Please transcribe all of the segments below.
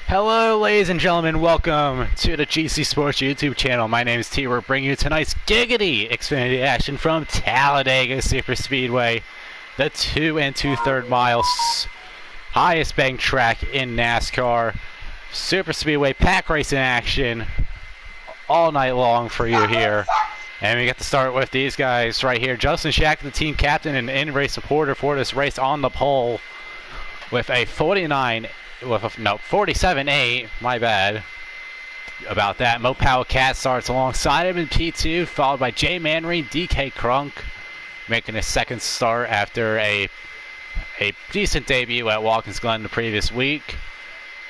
Hello, ladies and gentlemen. Welcome to the GCSports YouTube channel. My name is T. We're bringing you tonight's Giggity Xfinity action from Talladega Superspeedway, the 2 2/3 miles highest banked track in NASCAR. Superspeedway pack racing action all night long for you here. And we get to start with these guys right here. Justin Shack, the team captain and in-race supporter for this race, on the pole with a 47.8, my bad about that. Mo Powell Cat starts alongside him in P2, followed by Jay Manring, DK Crunk, making his second start after a decent debut at Watkins Glen the previous week.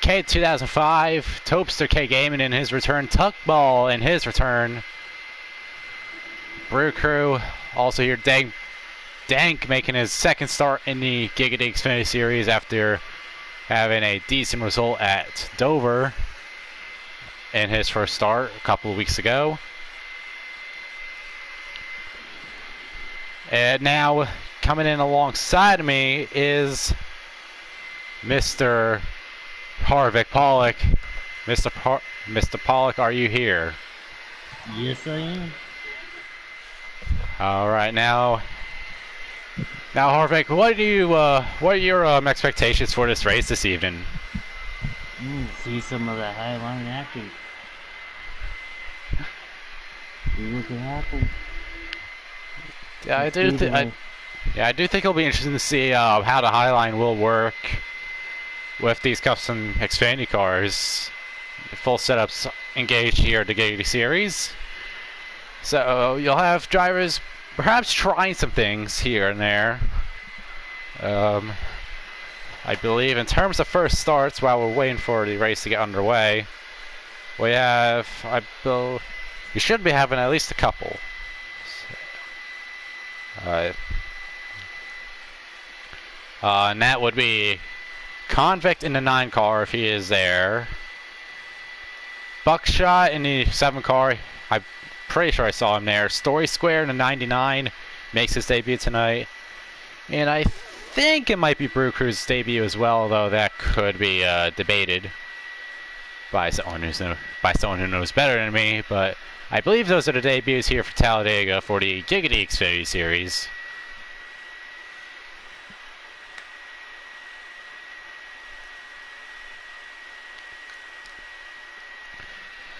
K 2005, Topester K Gaming in his return, Tuckball in his return. Brew Crew also here, Dank making his second start in the Giggity Xfinity Series after having a decent result at Dover in his first start a couple of weeks ago. And now coming in alongside of me is Mr. Harvick Pollock. Mr. Pollock, are you here? Yes, I am. All right, now Harvick, what are your expectations for this race this evening? See some of the high line action. See what can happen. Yeah, I do think it'll be interesting to see how the Highline will work with these custom Xfinity cars. Full setups engaged here at the Giggity Series. So you'll have drivers perhaps trying some things here and there. I believe in terms of first starts, while we're waiting for the race to get underway, we have, we should be having at least a couple. And that would be Convict in the 9 car if he is there. Buckshot in the 7 car. I'm pretty sure I saw him there. Story Square in the 99 makes his debut tonight. And I think it might be Brew Crew's debut as well, though that could be debated by someone who knows better than me. But I believe those are the debuts here for Talladega for the Giggity Xfinity Series.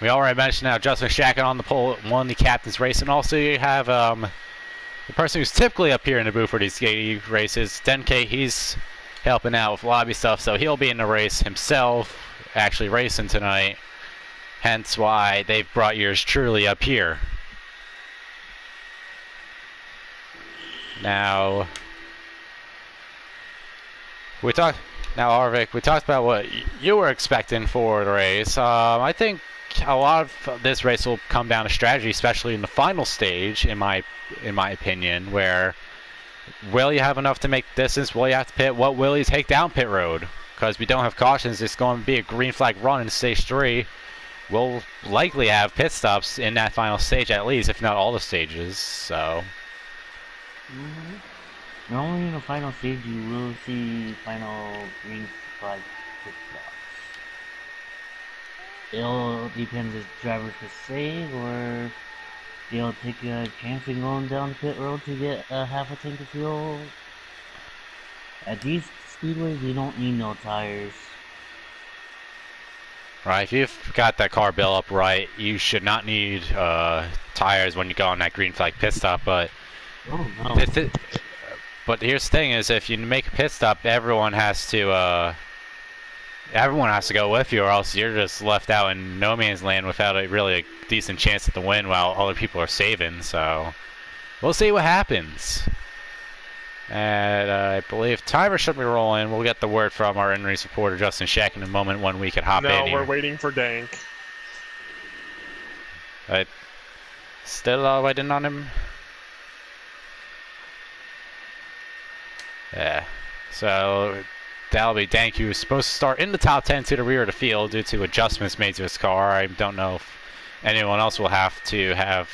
We already mentioned now Justin Shackett on the pole won the captain's race, and also you have the person who's typically up here in the booth for these Giggity races, Denke. He's helping out with lobby stuff, so he'll be in the race himself, actually racing tonight. Hence why they've brought yours truly up here. Now, Harvick, we talked about what you were expecting for the race. I think a lot of this race will come down to strategy, especially in the final stage, in my opinion, where will you have enough to make distance? Will you have to pit? What will you take down pit road? Because we don't have cautions. It's going to be a green flag run in stage 3. We'll likely have pit stops in that final stage, at least, if not all the stages. So Normally in the final stage you will see final green flag pit stops. It'll depend if drivers can save or they'll take a chance in going down the pit road to get half a tank of fuel. At these speedways you don't need no tires. Right, if you've got that car built up right, you should not need tires when you go on that green flag pit stop. But but here's the thing: is if you make a pit stop, everyone has to go with you, or else you're just left out in no man's land without a decent chance at the win while other people are saving. So we'll see what happens. And I believe timer should be rolling. We'll get the word from our in-race reporter Justin Shack in a moment when we can hop in. No, here. we're waiting for Dank. Still waiting on him. Yeah. So that'll be Dank, who's supposed to start in the top 10 to the rear of the field due to adjustments made to his car. I don't know if anyone else will have to have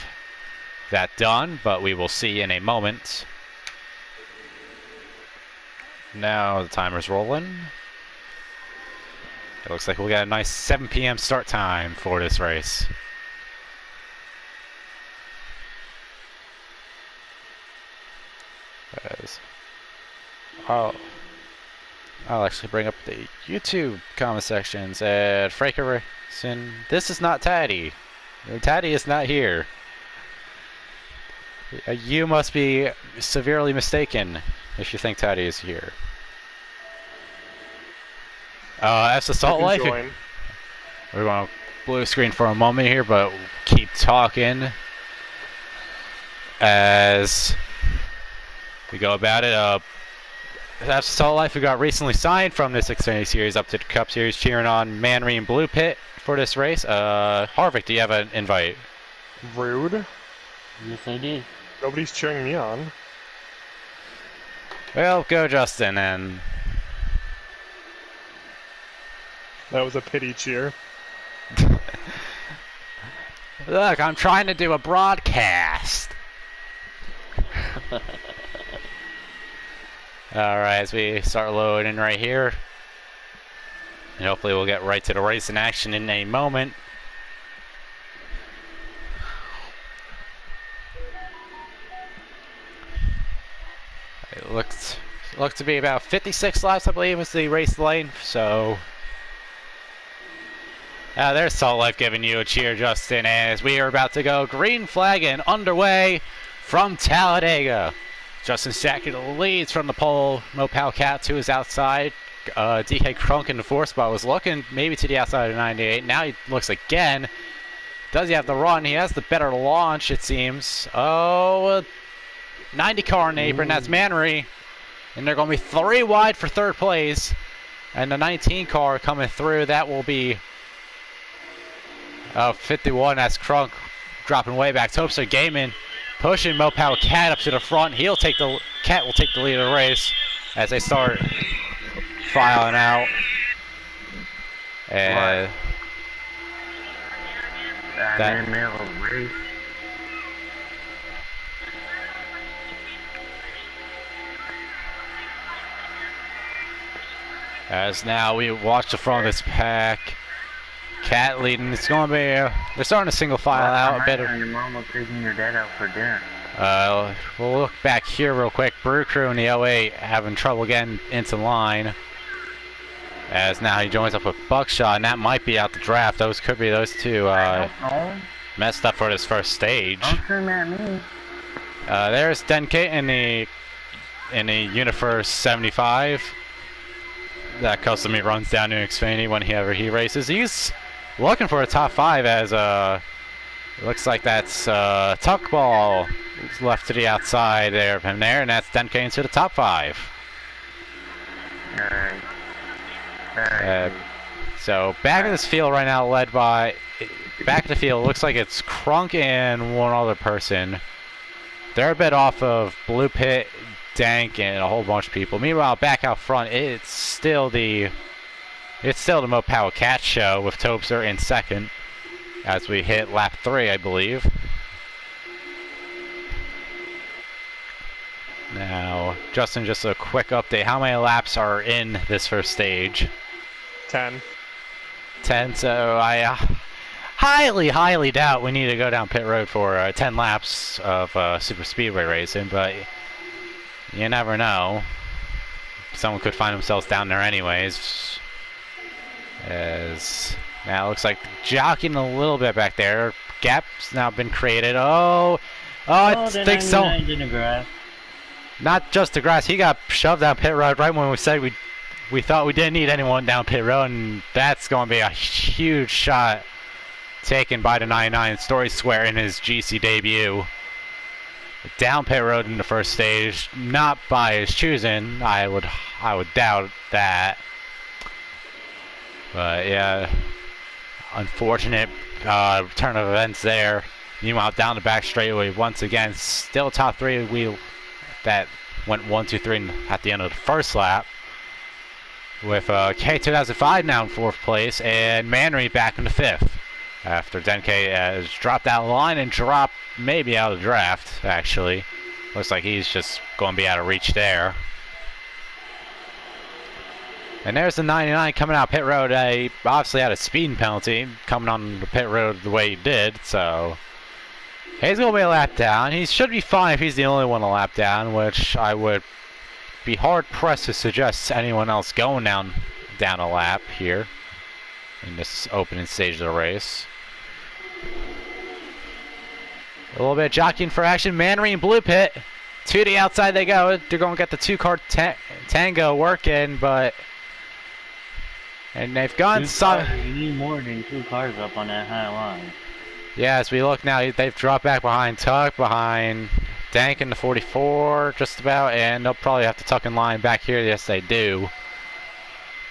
that done, but we will see in a moment. Now the timer's rolling. It looks like we'll get a nice 7 p.m. start time for this race. I'll actually bring up the YouTube comment sections at Fraker Racing. This is not Taddy. Taddy is not here. You must be severely mistaken if you think Taddy is here. That's the Salt Life. We're going to blue screen for a moment here, but keep talking as we go about it. That's Salt Life, who got recently signed from this Xfinity Series up to the Cup Series, cheering on Manry and Blue Pit for this race. Harvick, do you have an invite? Rude. Yes, I did. Nobody's cheering me on. Well, go Justin, and... That was a pity cheer. Look, I'm trying to do a broadcast. Alright, as we start loading right here. And hopefully we'll get right to the race in action in a moment. It looked to be about 56 laps, I believe, was the race lane, so... there's Salt Life giving you a cheer, Justin, as we are about to go green flag and underway from Talladega. Justin Stacker leads from the pole. Mopal Cat 2 is outside. DK Crunk in the 4th spot was looking maybe to the outside of 98. Now he looks again. Does he have the run? He has the better launch, it seems. Oh, 90 car in the apron. That's Manry. And they're going to be 3 wide for 3rd place. And the 19 car coming through, that will be 51. That's Crunk dropping way back. Topster Gaiman pushing Mopal Cat up to the front. Cat will take the lead of the race as they start filing out. And as now we watch the front of this pack. Cat leading. It's going to be. They're starting to single file out a bit. Your mom was taking your dad out for dinner. We'll look back here real quick. Brew Crew in the 08 having trouble getting into line. As now he joins up with Buckshot, and that might be out the draft. Those could be those two messed up for this first stage. Don't turn at me. There's Denke in the Universe 75. That custom he runs down to Xfinity whenever he races. He's looking for a top 5 as it looks like that's Tuckball left to the outside there of him there, and that's Denke into the top 5. So back in this field right now, led by back of the field. Looks like it's Crunk and one other person. They're a bit off of Blue Pit, Dank, and a whole bunch of people. Meanwhile, back out front, it's still the Mopal Cat show with Topster in 2nd as we hit lap 3, I believe. Now, Justin, just a quick update. How many laps are in this first stage? 10. 10, so I highly doubt we need to go down pit road for 10 laps of super speedway racing, but you never know. Someone could find themselves down there anyways. As now it looks like jockeying a little bit back there. Gap's now been created. I think so. Not just the grass. He got shoved down pit road right when we said we thought we didn't need anyone down pit road, and that's going to be a huge shot taken by the 99 Story Square in his GC debut. Down pit road in the first stage, not by his choosing. I would doubt that. But yeah, unfortunate turn of events there. Meanwhile, down the back straightaway once again, still top 3 wheel that went 1, 2, 3 at the end of the first lap. With K2005 now in 4th place and Manry back in the 5th. After Denke has dropped out of line and dropped maybe out of the draft, actually. Looks like he's just going to be out of reach there. And there's the 99 coming out pit road. He obviously had a speeding penalty coming on the pit road the way he did, so he's going to be a lap down. He should be fine if he's the only one a lap down, which I would be hard pressed to suggest anyone else going down a lap here in this opening stage of the race. A little bit of jockeying for action. Manry and Blue Pit to the outside they go. They're going to get the two-car tango working, and they've gone. You need more than 2 cars up on that high line. Yeah, as we look now, they've dropped back behind Tuck, behind Dank in the 44, just about, and they'll probably have to tuck in line back here. Yes, they do.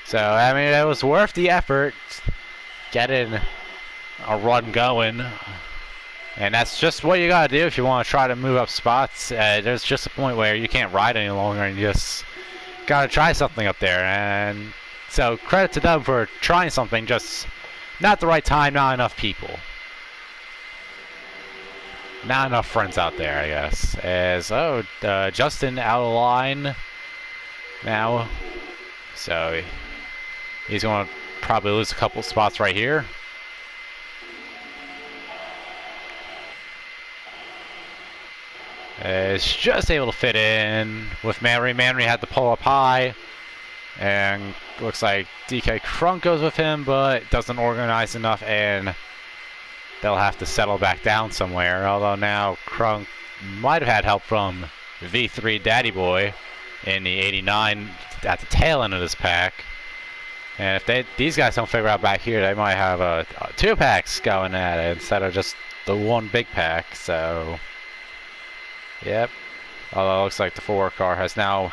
So, I mean, it was worth the effort getting a run going. And that's just what you gotta do if you want to try to move up spots. There's just a point where you can't ride any longer and you just gotta try something up there. And so, credit to them for trying something, just not the right time, not enough people. Not enough friends out there, I guess. Justin out of line now. So he's going to probably lose a couple spots right here. Is just able to fit in with Manry. Manry had to pull up high. And looks like DK Crunk goes with him, but doesn't organize enough, and they'll have to settle back down somewhere. Although now Crunk might have had help from V3 Daddy Boy in the 89 at the tail end of this pack. And if these guys don't figure out back here, they might have 2 packs going at it instead of just the 1 big pack. So, yep. Although it looks like the 4 car has now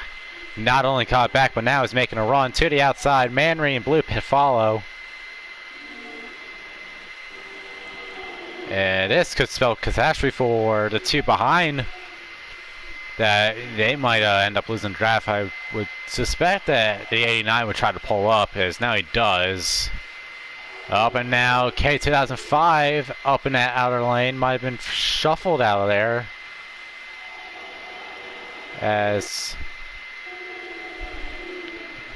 not only caught back, but now is making a run to the outside. Manry and Blue Pit follow. And this could spell catastrophe for the 2 behind. That they might end up losing the draft. I would suspect that the 89 would try to pull up, as now he does. Up and now K2005 up in that outer lane, might have been shuffled out of there. As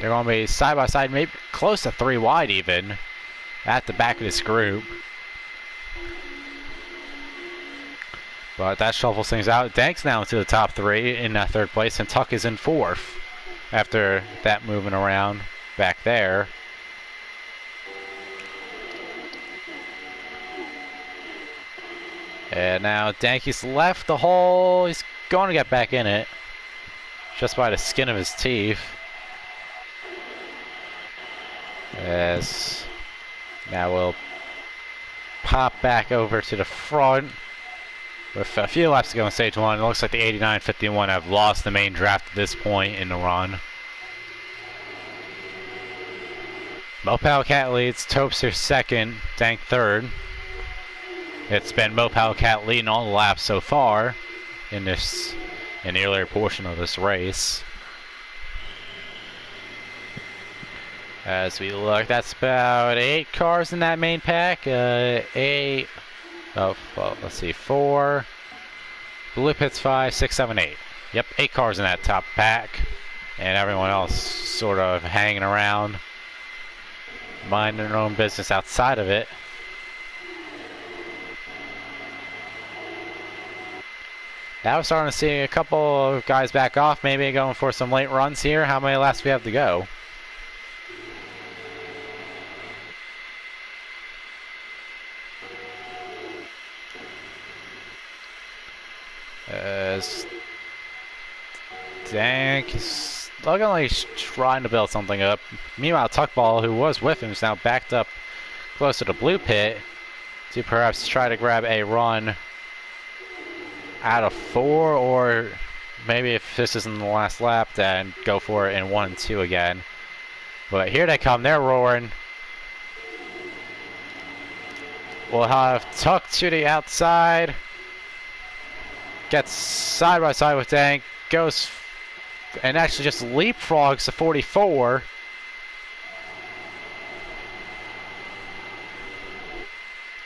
they're going to be side by side, maybe close to 3 wide even, at the back of this group. But that shuffles things out. Dank's now into the top 3 in that 3rd place, and Tuck is in 4th after that moving around back there. And now Danky's left the hole. He's going to get back in it just by the skin of his teeth. As now we'll pop back over to the front. With a few laps to go in stage 1, it looks like the 89-51 have lost the main draft at this point in the run. Mopal Cat leads, Topster 2nd, Dank 3rd. It's been Mopal Cat leading all the laps so far in the earlier portion of this race. As we look, that's about 8 cars in that main pack. 8. Oh, well, let's see, 4. Blue Pit's 5, 6, 7, 8. Yep, 8 cars in that top pack. And everyone else sort of hanging around, minding their own business outside of it. Now we're starting to see a couple of guys back off, maybe going for some late runs here. How many laps do we have to go? As Dank is looking like he's trying to build something up. Meanwhile, Tuckball, who was with him, is now backed up closer to Blue Pit to perhaps try to grab a run out of 4, or maybe if this isn't the last lap, then go for it in 1 and 2 again. But here they come, they're roaring. We'll have Tuck to the outside. Gets side by side with Dank, goes and actually just leapfrogs the 44.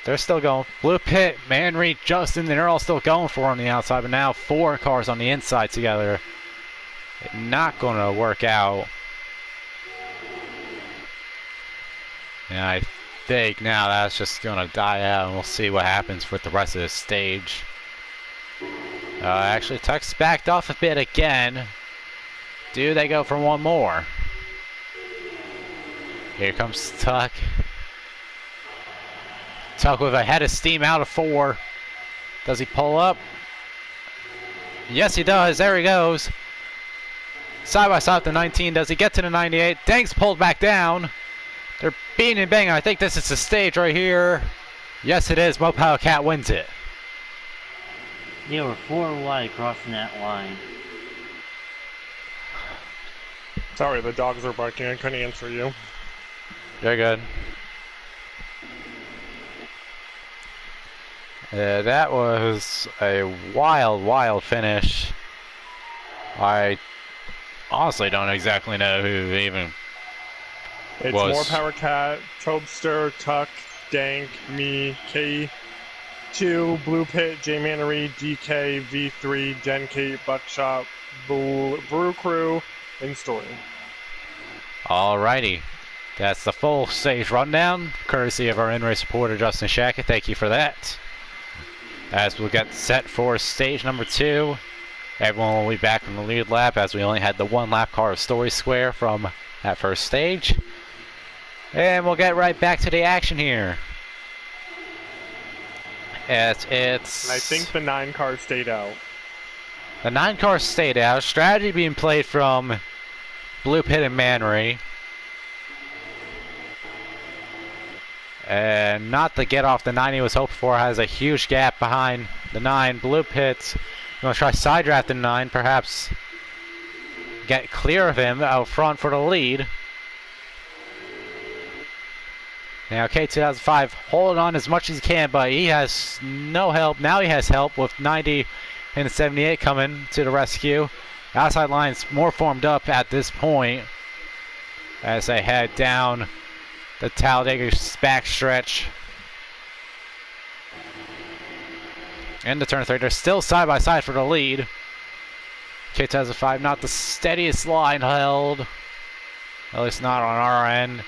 They're still going. Blue Pit, Manry, Justin, they're all still going for on the outside, but now 4 cars on the inside together. Not going to work out. And I think now that's just going to die out, and we'll see what happens with the rest of this stage. Actually, Tuck's backed off a bit again. Do they go for one more? Here comes Tuck. Tuck with a head of steam out of 4. Does he pull up? Yes, he does. There he goes. Side by side with the 19. Does he get to the 98? Dank's pulled back down. They're beating and banging. I think this is the stage right here. Yes, it is. Mopal Cat wins it. They were 4 wide crossing that line. Sorry, the dogs are barking. I couldn't answer you. Very good. That was a wild, wild finish. I honestly don't exactly know who even It's was. More Power Cat, Tobster, Tuck, Dank, me, K2, Blue Pit, J Mannery, DK, V3, Denkate, Buckshot, Brew Crew, and Story. Alrighty. That's the full stage rundown, courtesy of our in-race reporter Justin Shackett. Thank you for that. As we'll get set for stage number 2, everyone will be back from the lead lap, as we only had the 1 lap car of Story Square from that first stage. And we'll get right back to the action here. It's And I think the 9 car stayed out. the 9 car stayed out. Strategy being played from Blue Pit and Manry. And not the get off the 90 was hoped for. Has a huge gap behind the 9. Blue Pit's going to try side draft the 9. Perhaps get clear of him out front for the lead. Now K2005 holding on as much as he can, but he has no help. Now he has help with 90 and 78 coming to the rescue. Outside line's more formed up at this point as they head down the Talladega back stretch. Into turn 3. They're still side by side for the lead. K2005 not the steadiest line held. At least not on our end.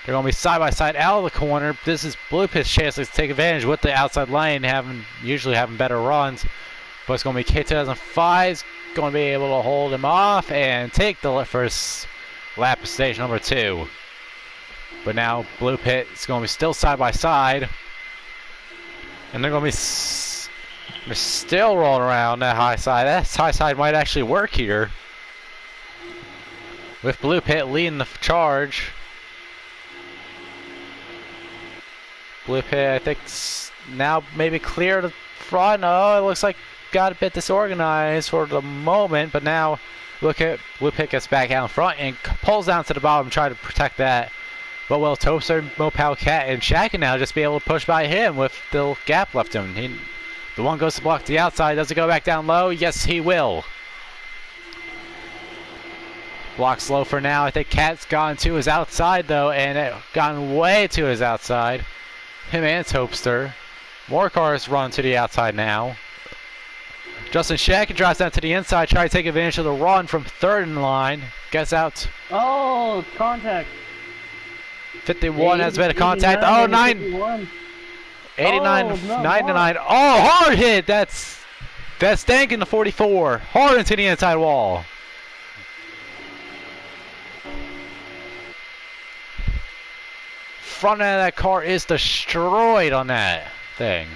They're going to be side by side out of the corner. This is Blue Pit's chance to take advantage with the outside lane, usually having better runs. But it's going to be K2005's going to be able to hold him off and take the first lap of stage number 2. But now Blue Pit is going to be still side by side. And they're going to be they're still rolling around that high side. That high side might actually work here. With Blue Pit leading the charge. Blue Pit, I think, now maybe clear the front. Oh, it looks like got a bit disorganized for the moment. But now look at Blue Pit gets back out in front and pulls down to the bottom, try to protect that. But will Toaster, Mopal Cat, and Shacken now just be able to push by him with the gap left him? The one goes to block the outside. Does it go back down low? Yes, he will. Blocks low for now. I think Cat's gone to his outside, though, and it gone way to his outside. Him and Topster. More cars run to the outside now. Justin Shacken drives down to the inside, trying to take advantage of the run from third in line. Gets out. Oh, contact. 51 has been a contact. Oh, 9. 89, Oh, no, 99. Oh, hard hit. That's Dank in the 44. Hard into the inside wall. Front end of that car is destroyed on that thing.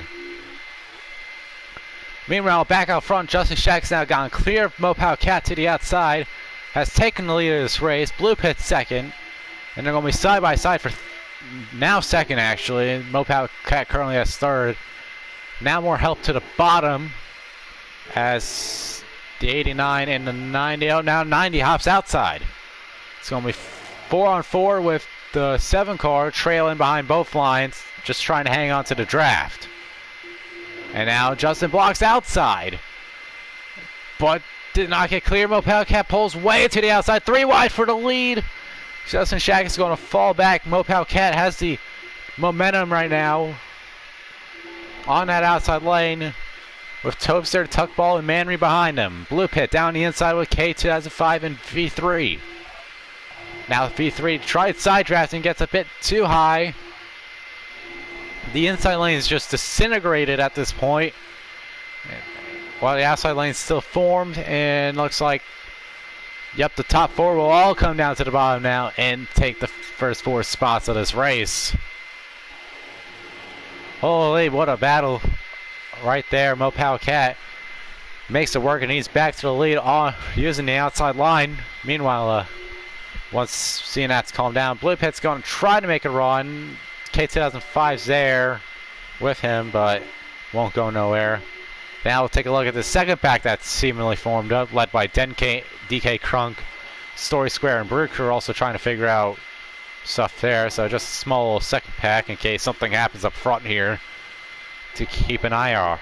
Meanwhile, back out front, Justin Shack's now gone clear of Mopal Cat to the outside. Has taken the lead of this race. Blue Pit second. And they're going to be side by side for now second, actually. Mopal Cat currently has third. Now more help to the bottom as the 89 and the 90. Oh, now 90 hops outside. It's going to be 4-on-4 with the 7 car trailing behind both lines, just trying to hang on to the draft. And now Justin blocks outside, but did not get clear. Mopal Cat pulls way to the outside. 3 wide for the lead. Justin Shack is going to fall back. Mopal Cat has the momentum right now on that outside lane with Topster, Tuckball, and Manry behind him. Blue Pit down the inside with K2005 and V3. Now V3 tried side drafting, gets a bit too high. The inside lane is just disintegrated at this point. While the outside lane is still formed, and looks like, yep, the top 4 will all come down to the bottom now and take the first 4 spots of this race. Holy, what a battle right there. Mopal Cat makes it work, and he's back to the lead on using the outside line. Meanwhile, once seeing that's calmed down, Blue Pit's going to try to make a run. K2005's there with him, but won't go nowhere. Now we'll take a look at the second pack that's seemingly formed up, led by DK Crunk, Story Square, and Brew Crew, also trying to figure out stuff there. So just a small little second pack in case something happens up front here to keep an eye on.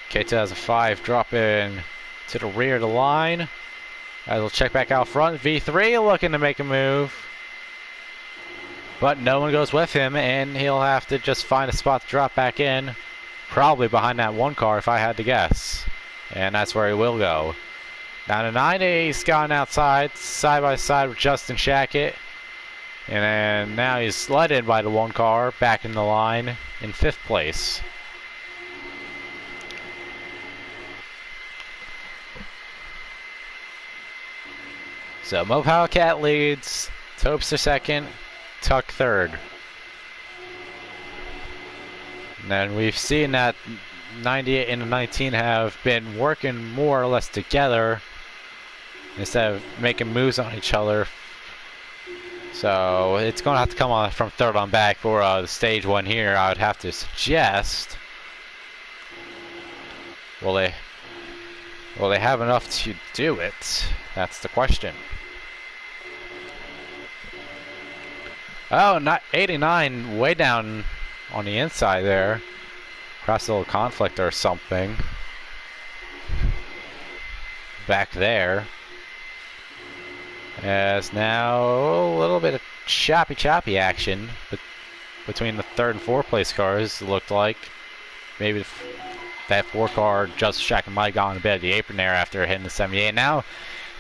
K2005 dropping to the rear of the line. We'll check back out front. V3 looking to make a move, but no one goes with him, and he'll have to just find a spot to drop back in, probably behind that 1 car if I had to guess, and that's where he will go. Down to 90, he's gone outside, side by side with Justin Shackett, and then now he's led in by the 1 car, back in the line in 5th place. So Mopal Cat leads, Topster 2nd, Tuck 3rd. And then we've seen that 98 and 19 have been working more or less together instead of making moves on each other. So it's going to have to come on from 3rd on back for the stage 1 here. I would have to suggest. Will they have enough to do it? That's the question. Oh, not 89, way down on the inside there. Perhaps a little conflict or something back there. As now a little bit of choppy action between the 3rd and 4th place cars. It looked like maybe that 4 car, Just Shack, might have gotten a bit of the apron there after hitting the 78. Now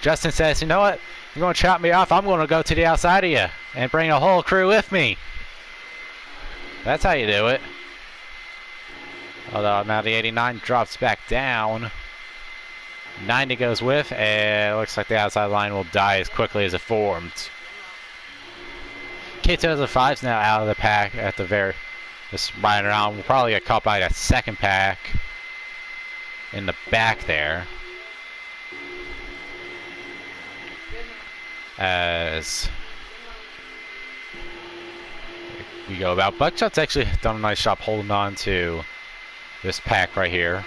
Justin says, you know what? You're going to chop me off. I'm going to go to the outside of you and bring a whole crew with me. That's how you do it. Although now the 89 drops back down. 90 goes with, and it looks like the outside line will die as quickly as it formed. K2005's now out of the pack at the just riding around. We'll probably get caught by that 2nd pack in the back there. As we go about, Buckshot's actually done a nice job holding on to this pack right here.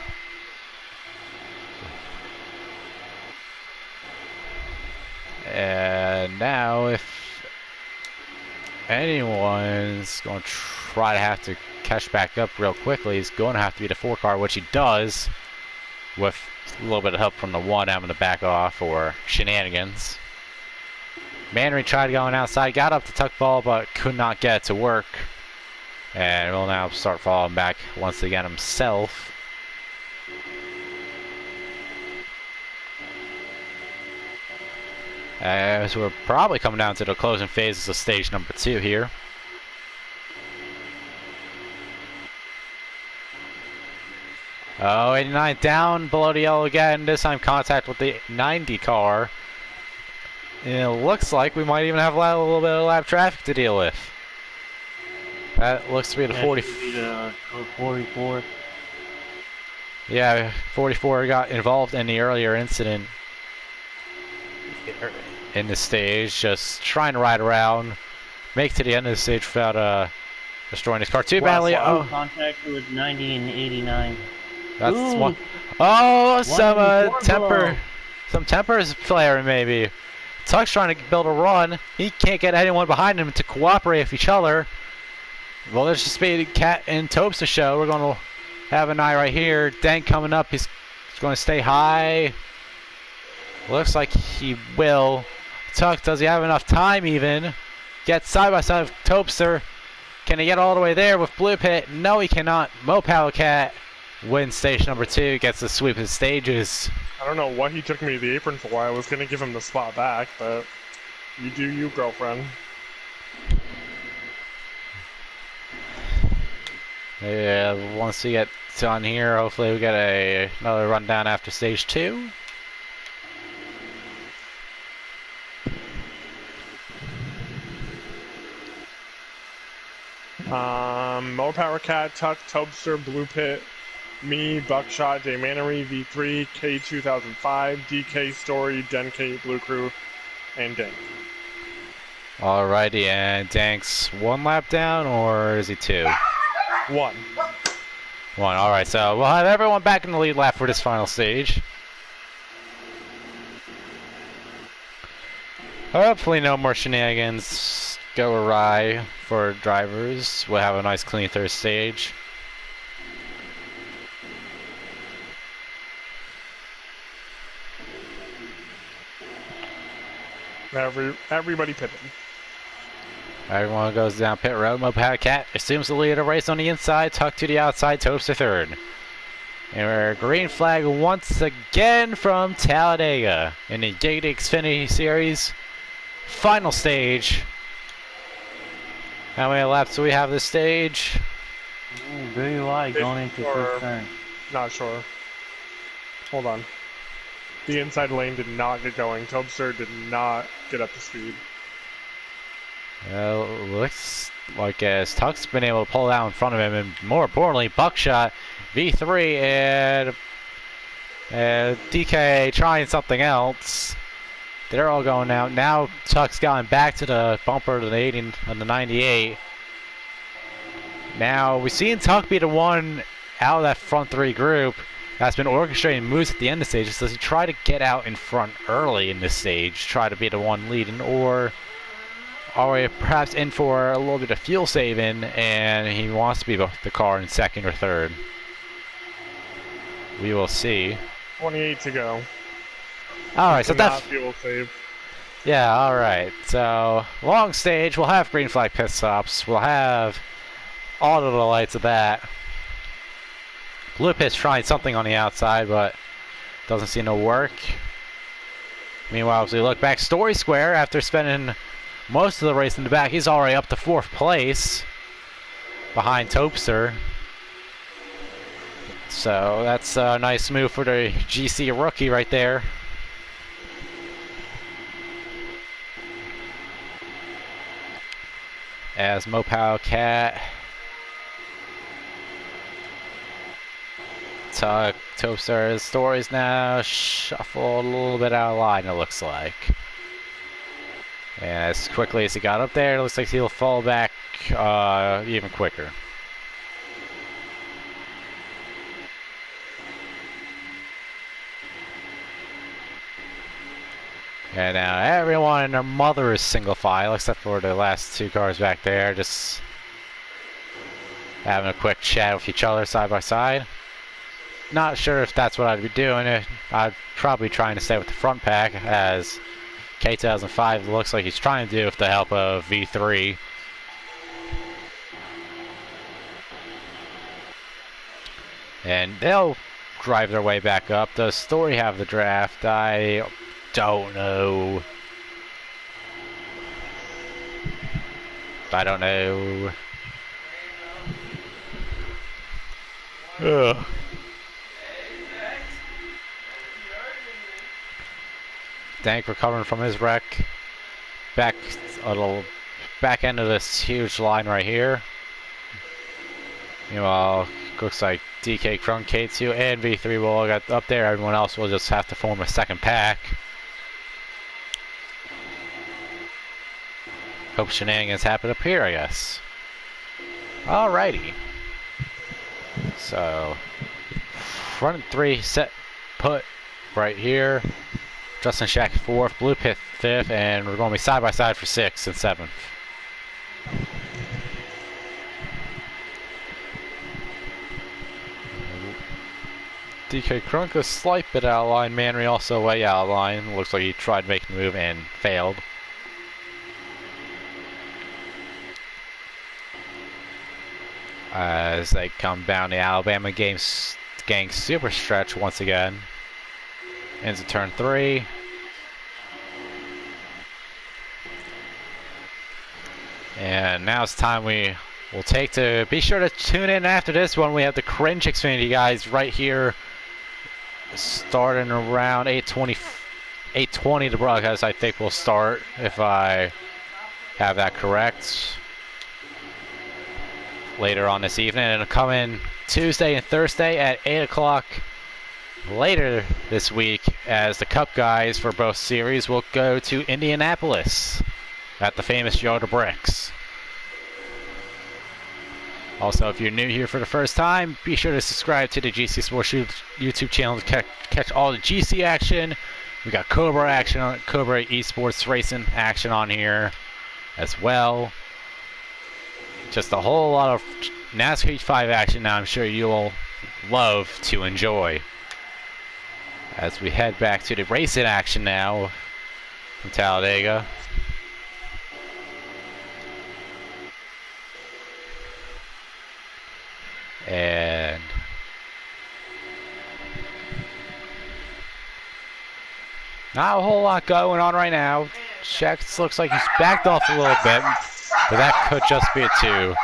And now if anyone's going to try to have to catch back up real quickly, he's going to have to be the 4 car, which he does with a little bit of help from the 1 having to back off or shenanigans. Mannery tried going outside, got up to tuck ball, but could not get it to work. And will now start falling back once again himself. As we're probably coming down to the closing phases of stage number 2 here. Oh, 89 down below the yellow again, this time contact with the 90 car. And it looks like we might even have a little bit of lap traffic to deal with. That looks to be the 44. Yeah, 44 got involved in the earlier incident in the stage, just trying to ride around, make to the end of the stage without destroying his car too badly. Oh, contact with 90 and 89. That's Ooh. one. Oh, Some temper's flaring maybe. Tuck's trying to build a run. He can't get anyone behind him to cooperate with each other. Well, there's just be Cat and Topes to show. We're going to have an eye right here. Dank coming up. He's going to stay high. Looks like he will. Tuck, does he have enough time even? Gets side by side with Topster. Can he get all the way there with Blue Pit? No, he cannot. Mopal Cat wins stage number 2. Gets the sweep of the stages. I don't know what he took me to the apron for. I was gonna give him the spot back, but you do you, girlfriend. Yeah, once we get done here, hopefully we get another rundown after stage 2. More Power Cat, Tuck, Tubster, Blue Pit, me, Buckshot, Daymanery, V3, K2005, DK, Story, Denke, Blue Crew, and Dank. Alrighty, and Dank's 1 lap down, or is he 2? 1. 1, alright, so we'll have everyone back in the lead lap for this final stage. Hopefully no more shenanigans go awry for drivers. We'll have a nice clean third stage. Everybody pitting. Everyone goes down pit road. Moped Cat assumes the lead of the race on the inside. Tuck to the outside. Topes to third. And we're green flag once again from Talladega in the Giggity Xfinity Series. Final stage. How many laps do we have this stage? Very wide going into first turn. Not sure. Hold on. The inside lane did not get going. Tobster did not get up to speed. Well, looks like as Tuck's been able to pull out in front of him, and more importantly, Buckshot, V3, and DK trying something else. They're all going out. Now Tuck's gotten back to the bumper to the 80 and the 98. Now we've seen Tuck be the one out of that front 3 group that's been orchestrating moves at the end of the stage. Does he try to get out in front early in this stage, try to be the one leading, or are we perhaps in for a little bit of fuel saving and he wants to be the car in second or third? We will see. 28 to go. Alright, so that's fuel save. Yeah, alright. So long stage, we'll have green flag pit stops, we'll have all of the lights of that. Blue pit's trying something on the outside, but doesn't seem to work. Meanwhile, as we look back, Story Square, after spending most of the race in the back, he's already up to 4th place behind Topster. So that's a nice move for the GC rookie right there. As Mopow Cat, Tuck, Topster, Story's now shuffled a little bit out of line, it looks like. And as quickly as he got up there, it looks like he'll fall back even quicker. And now everyone and their mother is single file, except for the last 2 cars back there, just having a quick chat with each other side by side. Not sure if that's what I'd be doing. I'd probably trying to stay with the front pack, as K2005 looks like he's trying to do with the help of V3. And they'll drive their way back up. Does Story have the draft? I don't know. I don't know. Ugh. Dank recovering from his wreck. Back a little back end of this huge line right here. Meanwhile, looks like DK, Krunk, K2, and V3 will all get up there. Everyone else will just have to form a second pack. Hope shenanigans happen up here, I guess. Alrighty. So, front 3 set put right here. Justin Shack 4th, Blue Pit 5th, and we're going to be side by side for 6th and 7th. DK Krunk a slight bit out of line. Manry also way out of line. Looks like he tried making a move and failed. As they come down the Alabama gang super stretch once again. into turn 3. And now it's time we will take to be sure to tune in after this one. We have the Cringe Xfinity guys right here starting around 8:20 the broadcast I think will start, if I have that correct, later on this evening. And it'll come in Tuesday and Thursday at 8 o'clock later this week, as the Cup guys for both series will go to Indianapolis at the famous Yoda Bricks. Also, if you're new here for the first time, be sure to subscribe to the GC Sports YouTube channel to catch all the GC action. We got Cobra action, Cobra Esports Racing action on here as well. Just a whole lot of NASCAR H5 action now I'm sure you'll love to enjoy. As we head back to the racing action now from Talladega. And not a whole lot going on right now. Shex looks like he's backed off a little bit, but that could just be to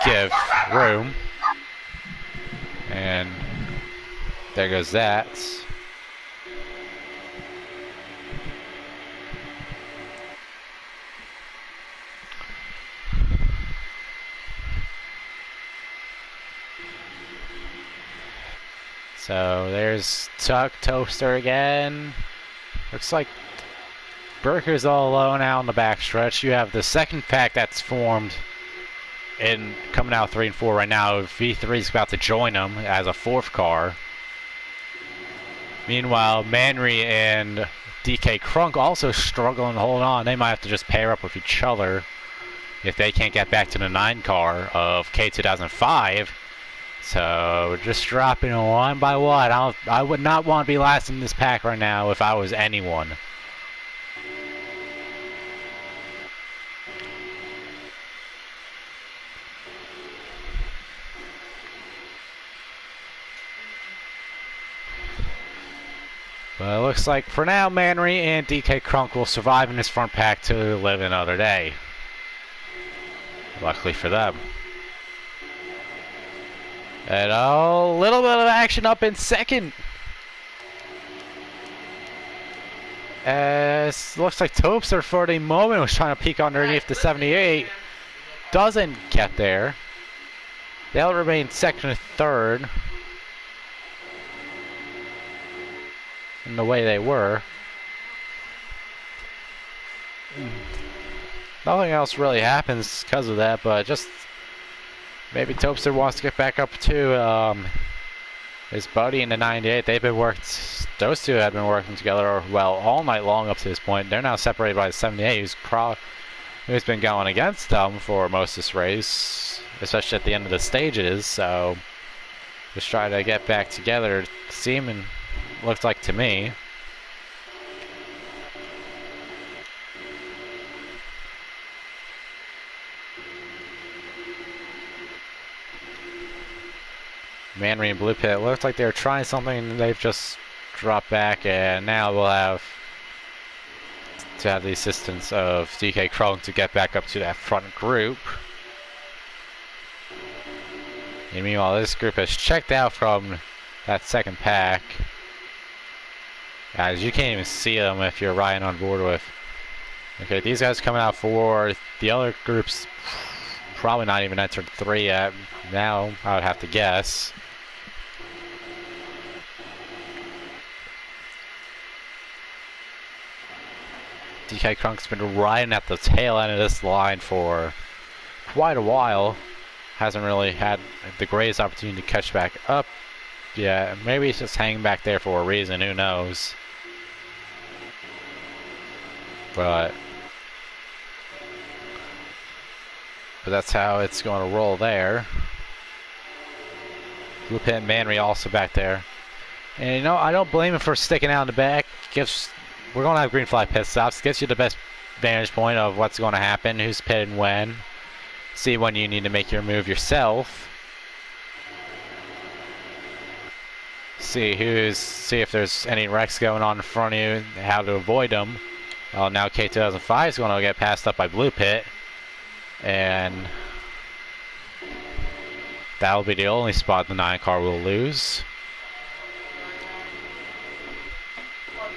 give room. And there goes that. So there's Tuck, Toaster again. Looks like Burker's all alone out on the backstretch. You have the second pack that's formed and coming out 3 and 4 right now. V3 is about to join them as a 4th car. Meanwhile, Manry and DK Crunk also struggling to hold on. They might have to just pair up with each other if they can't get back to the 9 car of K2005. So just dropping one by one. I would not want to be last in this pack right now if I was anyone. But it looks like for now, Manry and DK Crunk will survive in this front pack to live another day. Luckily for them. And a little bit of action up in second. As looks like Topster for the moment was trying to peek underneath the 78. Doesn't get there. They'll remain second and third in the way they were. Nothing else really happens because of that, but just maybe Topster wants to get back up to his buddy in the 98. Those two have been working together well all night long up to this point. They're now separated by the 78, who's been going against them for most of this race, especially at the end of the stages. So just trying to get back together. Seeming looks like to me. Manry and Blue Pit looks like they're trying something and they've just dropped back, and now we'll have to have the assistance of DK Crunk to get back up to that front group. And meanwhile, this group has checked out from that second pack. Guys, you can't even see them if you're riding on board with. Okay, these guys coming out 4. The other groups probably not even entered 3 yet. Now, I would have to guess. DK Crunk's been riding at the tail end of this line for quite a while. Hasn't really had the greatest opportunity to catch back up yet. Maybe he's just hanging back there for a reason, who knows. But that's how it's going to roll there. Blue Pit and Manry also back there. And you know, I don't blame him for sticking out in the back. We're going to have green flag pit stops. Gives you the best vantage point of what's going to happen, who's pitting when. See when you need to make your move yourself. see if there's any wrecks going on in front of you, how to avoid them. Well, now K2005 is going to get passed up by Blue Pit, and that'll be the only spot the 9 car will lose.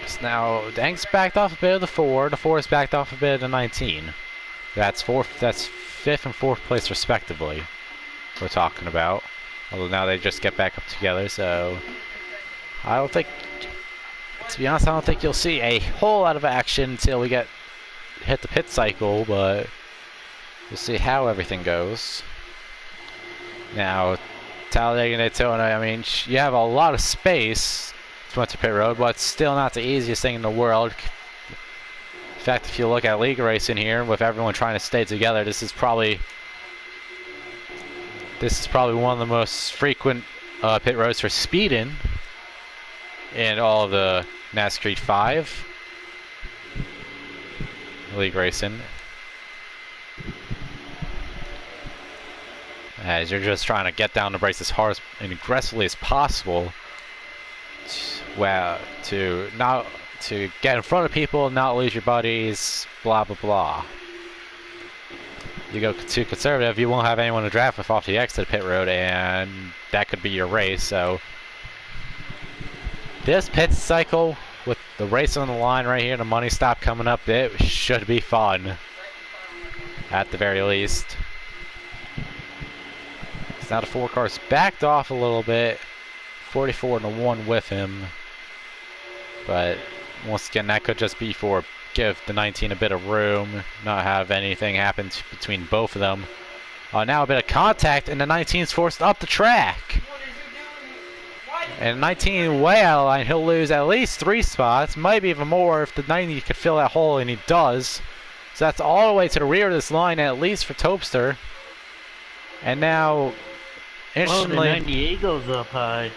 So now Dank's backed off a bit of the 4. The 4 is backed off a bit of the 19. That's 5th and 4th place respectively. We're talking about. Although now they just get back up together, so I don't think, to be honest, I don't think you'll see a whole lot of action until we hit the pit cycle, but we'll see how everything goes. Now, Talladega and Daytona, I mean, you have a lot of space to enter pit road, but it's still not the easiest thing in the world. In fact, if you look at league racing here, with everyone trying to stay together, this is probably one of the most frequent pit roads for speeding in all of the NASCAR 5 league racing. As you're just trying to get down the brakes as hard and aggressively as possible, to get in front of people, not lose your buddies, blah blah blah. You go too conservative, you won't have anyone to draft with off the exit pit road, and that could be your race. So this pit cycle with the race on the line right here, the money stop coming up, it should be fun at the very least. So now the 4 cars backed off a little bit, 44 and the 1 with him, but once again that could just be for give the 19 a bit of room, not have anything happen between both of them. Now a bit of contact, and the 19's forced up the track. And 19 way out of line, he'll lose at least 3 spots, maybe even more if the 90 could fill that hole, and he does. So that's all the way to the rear of this line, at least for Topster. And now, interestingly, the 98 goes up high,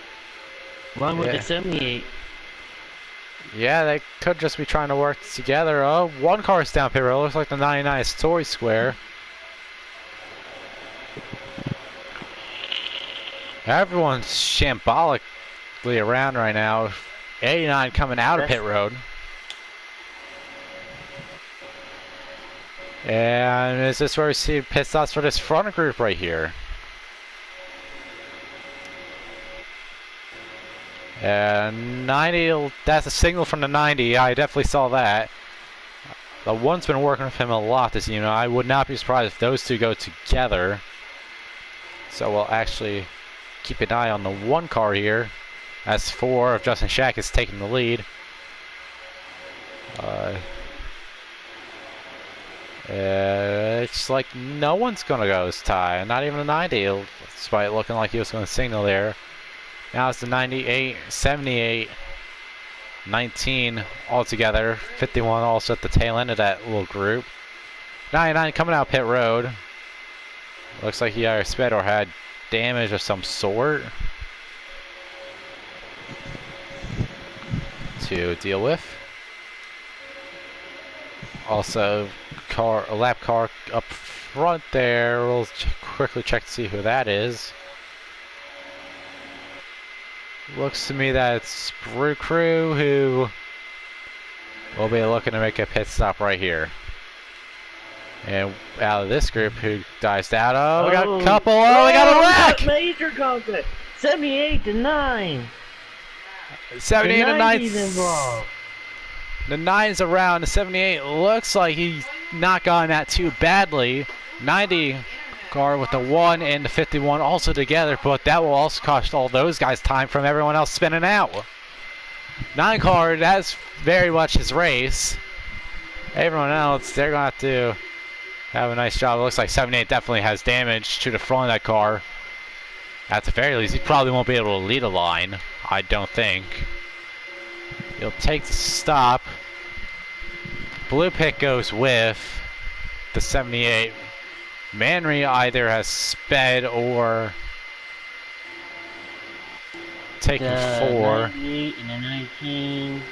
along with the 78. Yeah, they could just be trying to work together. Oh, 1 car is down pit road. Looks like the 99 is Tory Square. Everyone's shambolically around right now. 89 coming out of pit road. And is this where we see pit stops for this front group right here? And 90, that's a signal from the 90. I definitely saw that. The 1's been working with him a lot this year. I would not be surprised if those 2 go together. So we'll actually keep an eye on the 1 car here, as 4 of Justin Shack is taking the lead. It's like no one's going to go this tie, not even the 90, despite looking like he was going to signal there. Now it's the 98, 78, 19 all together. 51 also at the tail end of that little group. 99 coming out pit road. Looks like he either sped or had damage of some sort to deal with. Also, a lap car up front there. We'll quickly check to see who that is. Looks to me that it's Brew Crew who will be looking to make a pit stop right here. And out of this group, who dives down? Oh, we got a couple. Oh, we got a wreck! Major conflict. 78 to 9. 78 to 9. Involved. The 9's around. The 78 looks like he's not gone that too badly. 90 car with the 1 and the 51 also together, but that will also cost all those guys time from everyone else spinning out. 9 car, that's very much his race. Everyone else, they're going to have a nice job. It looks like 78 definitely has damage to the front of that car. At the very least, he probably won't be able to lead a line, I don't think. He'll take the stop. Blue Pit goes with the 78. Manry either has sped or taken 4. 98 and the 19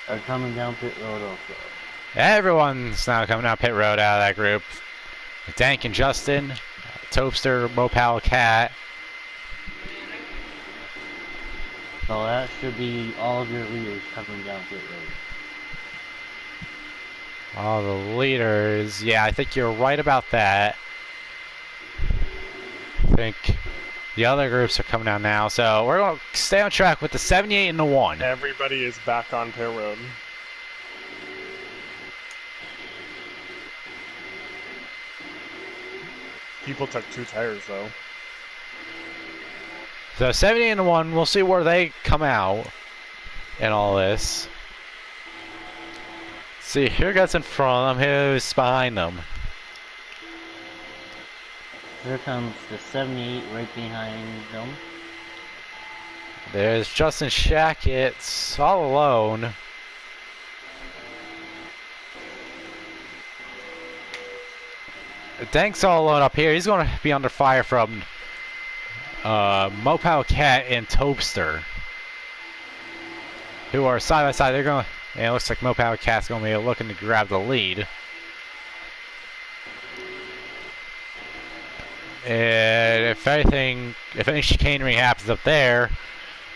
are coming down pit road also. Everyone's now coming down pit road out of that group. Dank and Justin, Topster, Mopal, Cat. So that should be all of your leaders coming down pit road. All the leaders. Yeah, I think you're right about that. I think the other groups are coming down now. So we're going to stay on track with the 78 and the 1. Everybody is back on pit road. People took 2 tires though. So 78 and the 1, we'll see where they come out in all this. See, who gets in front of them, who's behind them. Here comes the 78 right behind them. There's Justin Shackett all alone. Dank's all alone up here. He's going to be under fire from Mopao Cat and Topster, who are side by side. They're going. And it looks like Mopao Cat's going to be looking to grab the lead. And if any chicanery happens up there,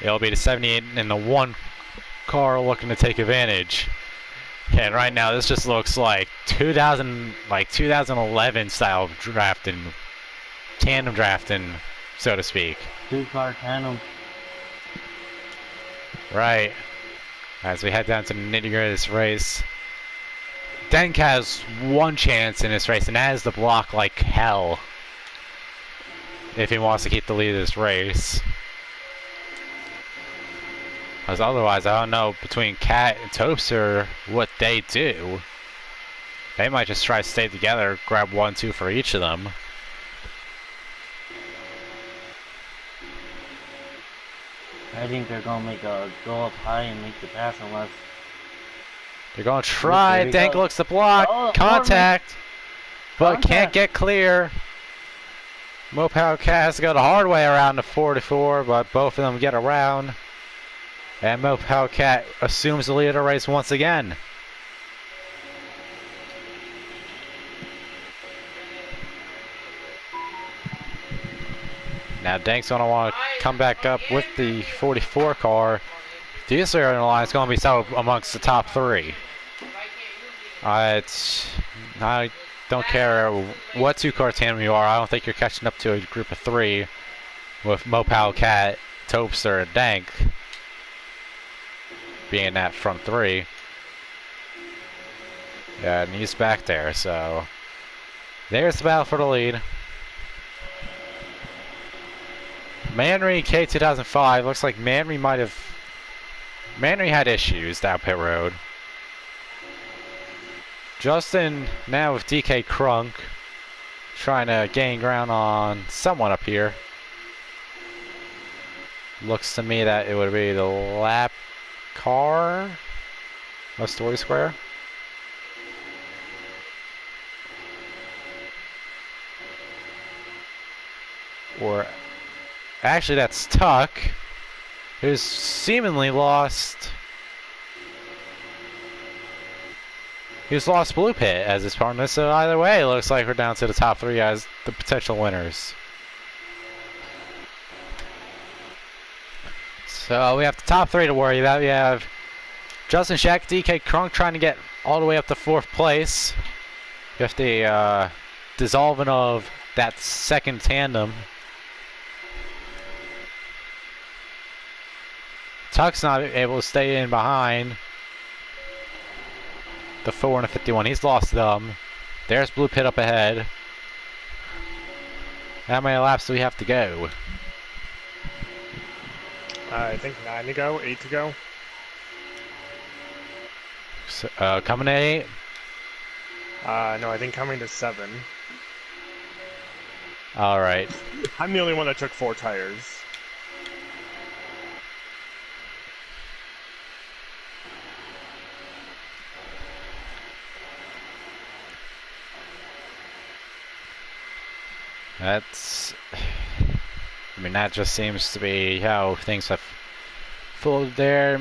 it'll be the 78 and the 1 car looking to take advantage. And right now, this just looks like 2011 style drafting, tandem drafting, so to speak. 2-car tandem. Right. As we head down to the nitty-gritty of this race, Denk has 1 chance in this race, and that is to block like hell if he wants to keep the lead of this race. Because otherwise, I don't know between Cat and Topster what they do. They might just try to stay together, grab 1, 2 for each of them. I think they're gonna make a go up high and make the pass unless They're going to try. There we Dank go. looks to block. Oh, Contact. But Contact. can't get clear. Mopao Cat has to go the hard way around the 44, but both of them get around. And Mopao Cat assumes the lead of the race once again. Now Dank's going to want to come back up with the 44 car. These are in the line. It's going to be settled amongst the top 3. I don't care what 2-car tandem you are. I don't think you're catching up to a group of 3 with Mopao Cat, Topster, and Dank being that front 3. Yeah, and he's back there, so there's the battle for the lead. Manry K2005, looks like Manry had issues down pit road. Justin now with DK Crunk, trying to gain ground on someone up here. Looks to me that it would be the lap car of Story Square. Or actually that's Tuck, who's seemingly lost. He's lost Blue Pit as his partner, so either way, it looks like we're down to the top 3 as the potential winners. So we have the top 3 to worry about. We have Justin Shack, DK Crunk trying to get all the way up to 4th place. You have the dissolving of that second tandem. Tuck's not able to stay in behind the 4 and the 51. He's lost them. There's Blue Pit up ahead. How many laps do we have to go? I think 9 to go, 8 to go. So, coming at 8. No, I think coming to 7. All right. I'm the only one that took 4 tires. That just seems to be how things have folded there.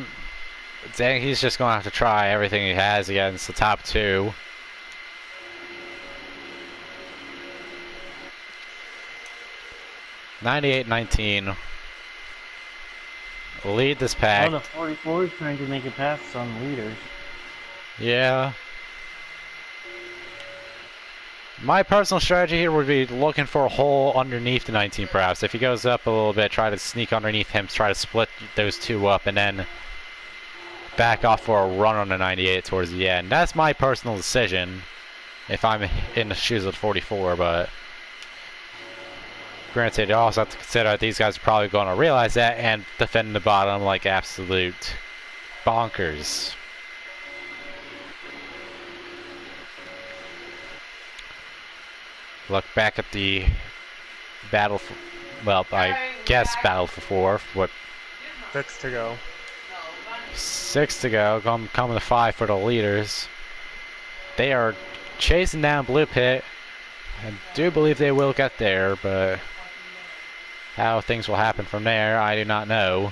Dang, he's just going to have to try everything he has against the top 2. (98-19). lead this pack. Oh, the 44 is trying to make a pass on leaders. Yeah. My personal strategy here would be looking for a hole underneath the 19 perhaps. If he goes up a little bit, try to sneak underneath him, try to split those two up, and then back off for a run on the 98 towards the end. That's my personal decision if I'm in the shoes of the 44, but granted, you also have to consider that these guys are probably going to realize that and defend the bottom like absolute bonkers. Look back at the battle for, well, I guess battle for fourth. What? 6 to go. 6 to go. Coming to 5 for the leaders. They are chasing down Blue Pit. I do believe they will get there, but how things will happen from there, I do not know.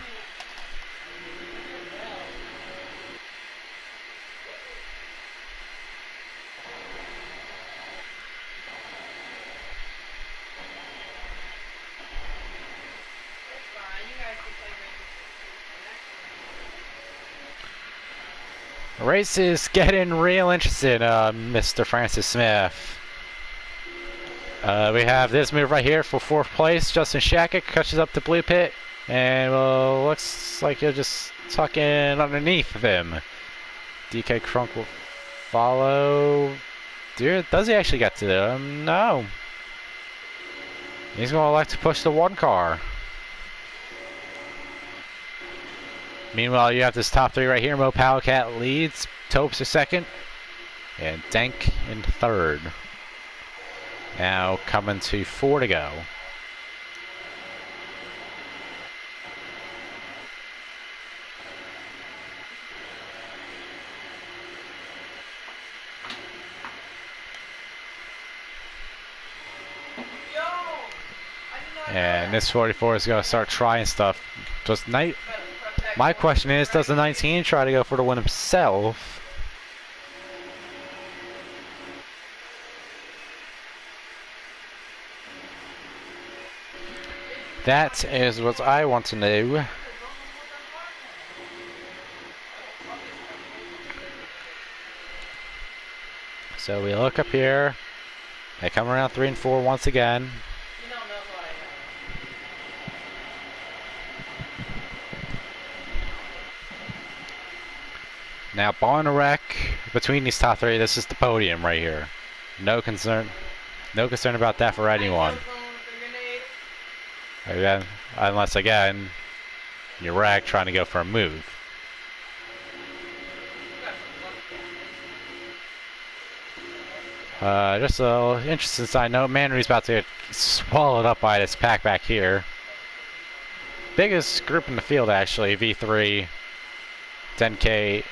The race is getting real interesting, Mr. Francis Smith. We have this move right here for 4th place. Justin Shackett catches up to Blue Pit, and looks like he'll just tuck in underneath him. DK Crunk will follow. Dude, does he actually get to them? No. He's going to elect to push the 1 car. Meanwhile, you have this top 3 right here. Mo Powellcat leads. Topes is 2nd. And Dank in 3rd. Now coming to 4 to go. And this 44 is going to start trying stuff. Just my question is, does the 19 try to go for the win himself? That is what I want to know. So we look up here. They come around 3 and 4 once again. Now, barring a wreck between these top 3, this is the podium right here. No concern about that for anyone. Again, unless again, you wreck trying to go for a move. Just a little interesting side note, Manry's about to get swallowed up by this pack back here. Biggest group in the field actually, V3, 10K,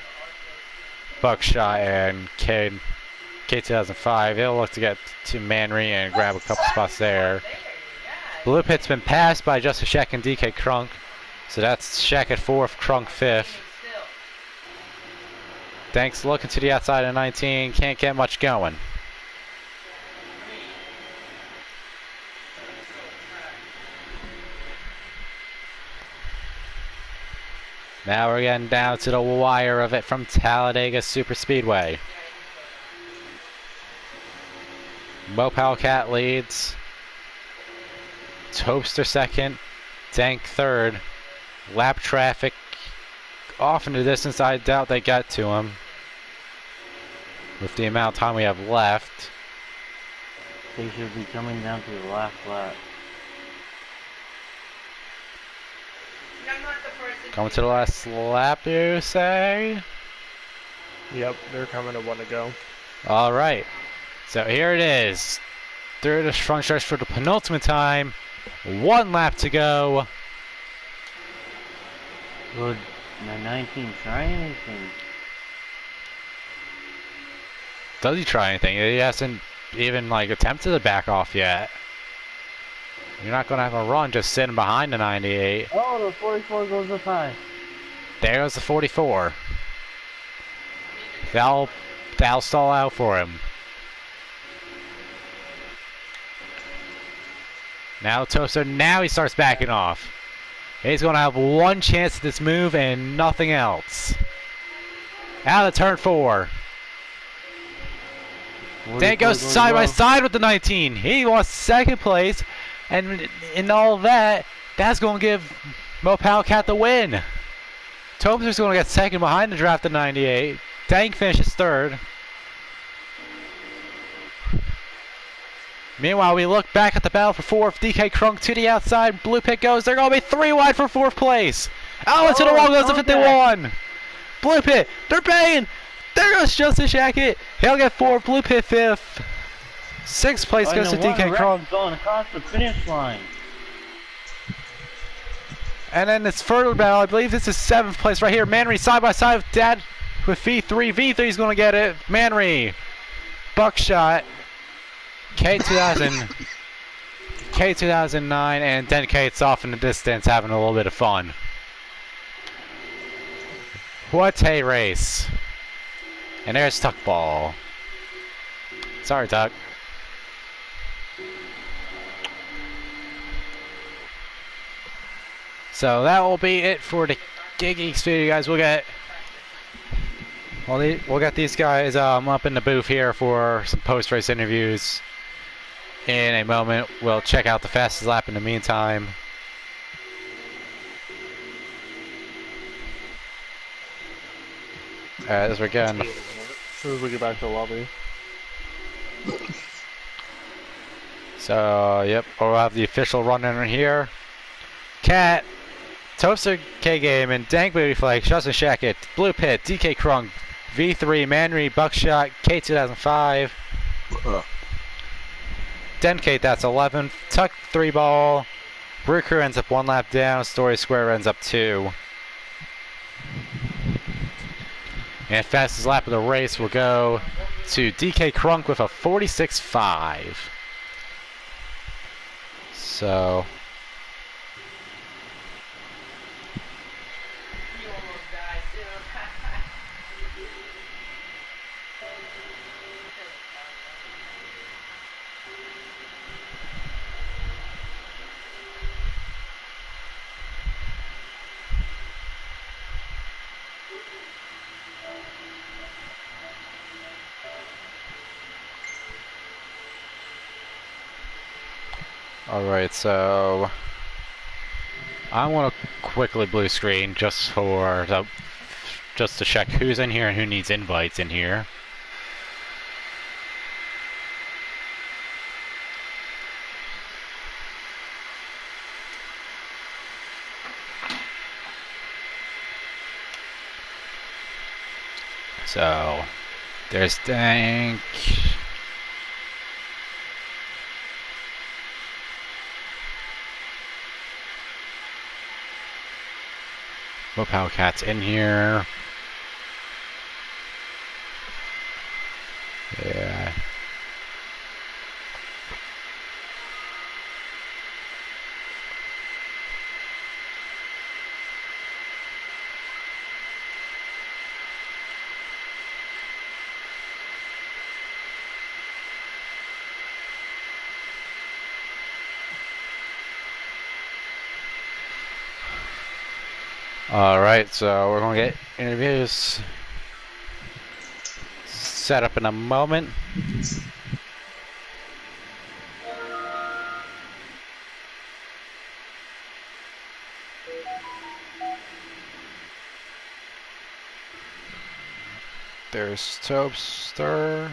Buckshot, and K2005. They'll look to get to Manry and grab a couple spots there. Blue Pit's been passed by Justin Sheck and DK Crunk. So that's Sheck at 4th, Crunk 5th. Dank's looking to the outside of 19, can't get much going. Now we're getting down to the wire of it from Talladega Super Speedway. Mo Powellcat leads. Topster 2nd. Dank 3rd. Lap traffic off in the distance. I doubt they get to him with the amount of time we have left. They should be coming down to the last lap. Coming to the last lap, you say? Yep, they're coming to 1 to go. All right. So here it is. Through the front stretch for the penultimate time. 1 lap to go. Would the 19 try anything? Does he try anything? He hasn't even like attempted to back off yet. You're not going to have a run just sitting behind the 98. Oh, the 44 goes up high. There goes the 44. That'll stall out for him. Now Toaster, now he starts backing off. He's going to have one chance at this move and nothing else. Out of turn 4. Dank goes side by side with the 19. He lost second place, and in all that, that's going to give Mo Palcat the win. Tobster's going to get second behind the draft at 98. Dank finishes third. Meanwhile, we look back at the battle for fourth. DK Crunk to the outside. Blue Pit goes. They're going to be 3 wide for fourth place. Out to the wall goes the 51. Blue Pit, they're paying. There goes Justin Shackett. He'll get 4th. Blue Pit 5th. 6th place goes to DK Crunk. Going across the finish line. And then it's further battle. I believe this is 7th place right here. Manry side by side with Dad with V3. V3 is going to get it. Manry. Buckshot. K2000. K2009. And then Kate's off in the distance having a little bit of fun. What a race. And there's Tuck Ball. Sorry, Tuck. So that will be it for the Giggity Xfinity, guys. We'll get these guys up in the booth here for some post-race interviews in a moment. We'll check out the fastest lap in the meantime. As we're getting As soon as we get back to the lobby. So, yep, we'll have the official run in here. Cat, Toaster K-Game, and Dank Booty Flake, Justin Shackett, Blue Pit, DK Crunk, V3, Manry, Buckshot, K2005. Denkate, that's 11th. Tuck 3 ball. Brew Crew ends up 1 lap down. Story Square ends up 2. And fastest lap of the race will go to DK Crunk with a 46.5. So. Alright, so I want to quickly blue screen just to check who's in here and who needs invites in here. So there's Dank. Hope Hellcat's in here. Yeah. Alright, so we're going to get interviews set up in a moment. There's Toaster.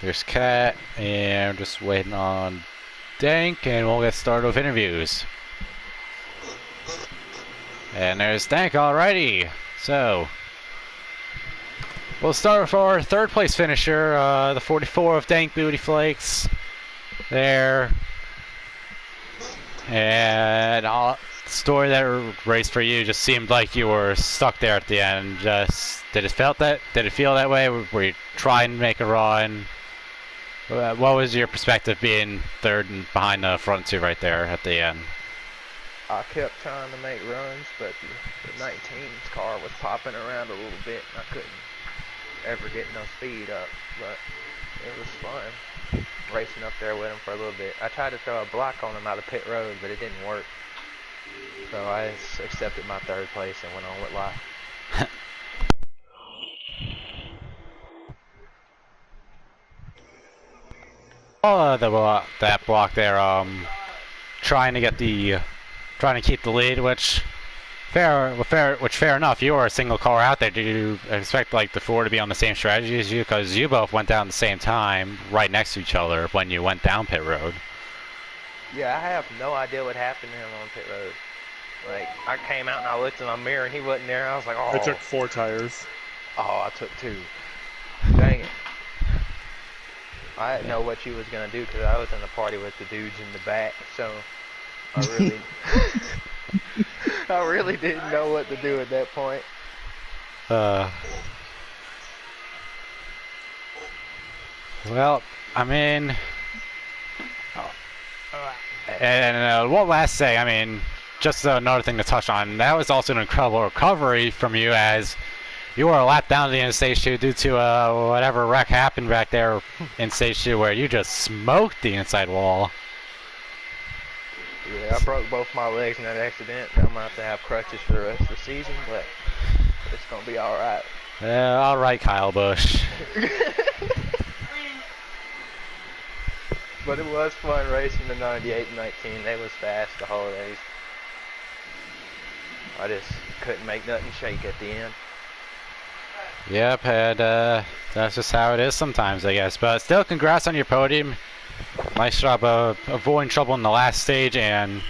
There's Cat, and I'm just waiting on Dank, and we'll get started with interviews. And there's Dank, alrighty. So, we'll start with our 3rd place finisher, the 44 of Dank Booty Flakes. There. And story that race for you just seemed like you were stuck there at the end. Just did it feel that way? Were you trying to make a run? What was your perspective being 3rd and behind the front 2 right there at the end? I kept trying to make runs, but the 19's car was popping around a little bit, and I couldn't ever get no speed up. But It was fun racing up there with him for a little bit. I tried to throw a block on him out of pit road, but it didn't work. So I accepted my third place and went on with life. That block there, trying to keep the lead, which fair enough. You were a single car out there. Do you expect like the four to be on the same strategy as you? Because you both went down at the same time, right next to each other when you went down pit road. Yeah, I have no idea what happened to him on pit road. Like, I came out and I looked in my mirror and he wasn't there. I was like, oh. I took 4 tires. Oh, I took 2. Dang it. I didn't know what you was going to do because I was in the party with the dudes in the back. So, I really, I really didn't know what to do at that point. Well, I mean, and one last thing, I mean, just another thing to touch on, that was also an incredible recovery from you as you were a lap down to the end of stage 2 due to whatever wreck happened back there in stage 2 where you just smoked the inside wall. Yeah, I broke both my legs in that accident. I'm going to have crutches for the rest of the season, but it's going to be alright. Alright, Kyle Busch. But it was fun racing the 98 and 19. They was fast the whole race. I just couldn't make nothing shake at the end. Yep, and that's just how it is sometimes, I guess. But still, congrats on your podium. Nice job of avoiding trouble in the last stage and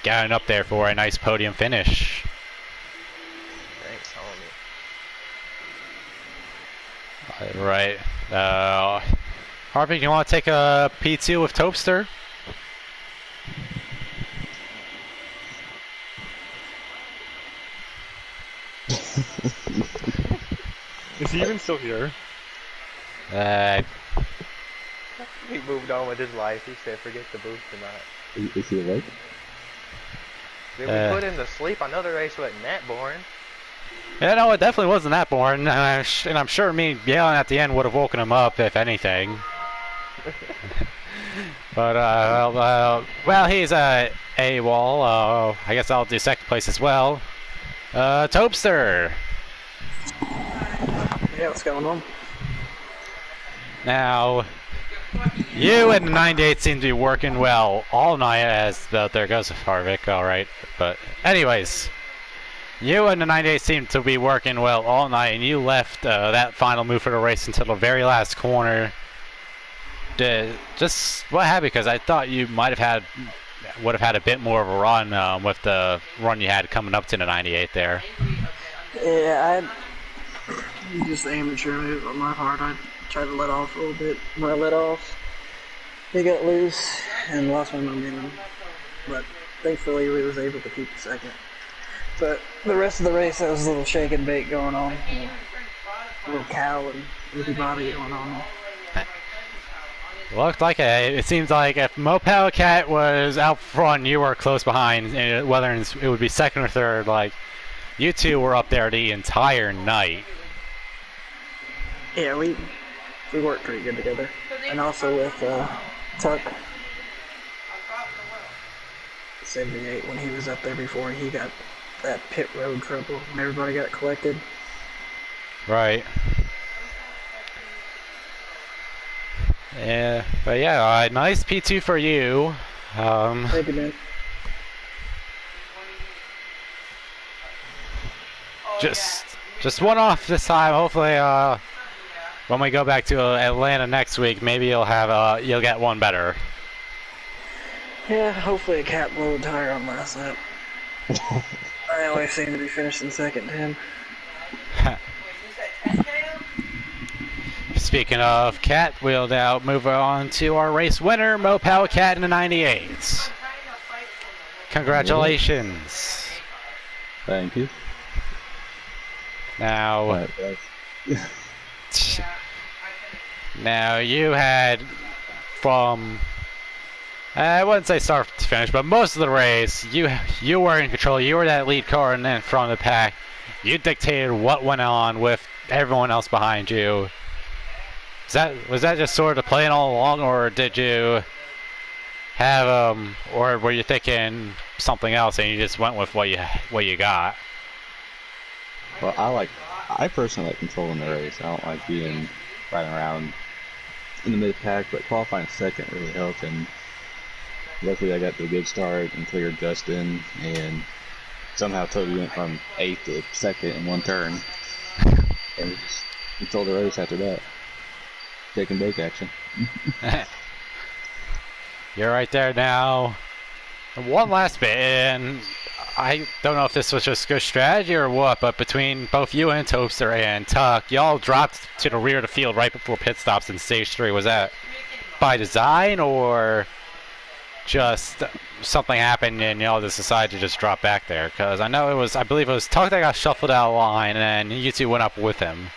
getting up there for a nice podium finish. Thanks, homie. Right. Harvey, you want to take a P2 with Topster? Is he even still here? He moved on with his life. He said, forget the booth tonight. Is he awake? Did we put him to sleep? I know the race wasn't that boring. Yeah, no, it definitely wasn't that boring. And I'm sure me yelling at the end would have woken him up, if anything. But, well, he's AWOL. I guess I'll do second place as well. Topster. Yeah, what's going on? Now, you and the 98 seem to be working well all night as there goes Harvick, alright. But anyways, you and the 98 seem to be working well all night, and you left that final move for the race until the very last corner. Just what happened? Because I thought you would have had a bit more of a run with the run you had coming up to the 98 there. Yeah, just amateur move on my part. I tried to let off a little bit. When I let off, he got loose and lost my momentum. But thankfully, we was able to keep the second. But the rest of the race, there was a little shake and bake going on. A little cow and Ricky Bobby going on. Looked like it seems like if Mopel Cat was out front, you were close behind, and whether it would be second or third, like you two were up there the entire night. Yeah, we worked pretty good together, and also with Tuck 78 when he was up there before he got that pit road trouble and everybody got collected. Right. Yeah, but yeah, nice P2 for you. Thank you, man. Just one off this time. Hopefully, when we go back to Atlanta next week, maybe you'll get one better. Yeah, hopefully a cat blew a tire on last lap. I always seem to be finishing second to him. Speaking of Cat, we'll now move on to our race winner, Mopel Cat in the 98. Congratulations. Thank you. Now, now you had from, I wouldn't say start to finish, but most of the race, you were in control. You were that lead car and then from the pack. You dictated what went on with everyone else behind you. Was that just sort of playing all along, or did you have or were you thinking something else and you just went with what you got? Well, I personally like controlling the race. I don't like riding around in the mid pack, but qualifying second really helped. And luckily, I got to a good start and cleared Justin, and somehow Toby went from 8th to 2nd in one turn, and just controlled the race after that. Taking bake action. You're right there now. One last bit, and I don't know if this was just good strategy or what, but between both you and Toaster and Tuck, y'all dropped to the rear of the field right before pit stops in stage 3. Was that by design, or just something happened and y'all just decided to just drop back there? Because I believe it was Tuck that got shuffled out of line, and then you two went up with him.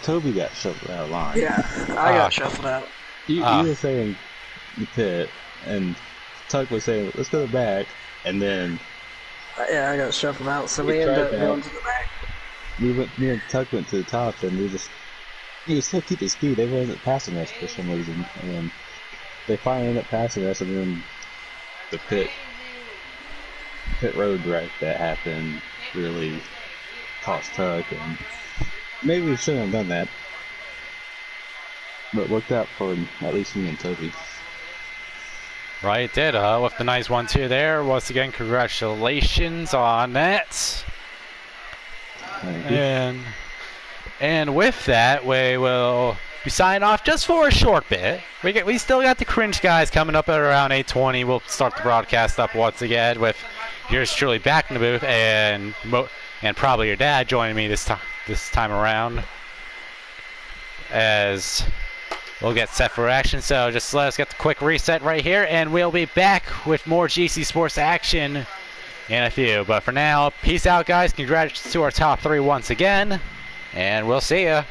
Toby got shuffled out of line. Yeah, I got shuffled out. You were saying the pit, and Tuck was saying, let's go to the back, and then... Yeah, I got shuffled out, so we ended up going to the back. Me and Tuck went to the top, and we were still keeping speed. They weren't passing us for some reason, and then they finally ended up passing us, and then the pit road wreck that happened really cost Tuck, and maybe we shouldn't have done that. But it worked out for at least me and Toby. Right, it did. With the nice 1-2 there. Once again, congratulations on that. Thank you. And with that, we will be signing off just for a short bit. We still got the cringe guys coming up at around 8:20. We'll start the broadcast up once again with yours truly back in the booth and probably your dad joining me this time around, as we'll get set for action. So just let us get the quick reset right here, and we'll be back with more GC Sports action in a few. But for now, peace out, guys. Congrats to our top 3 once again, and we'll see ya.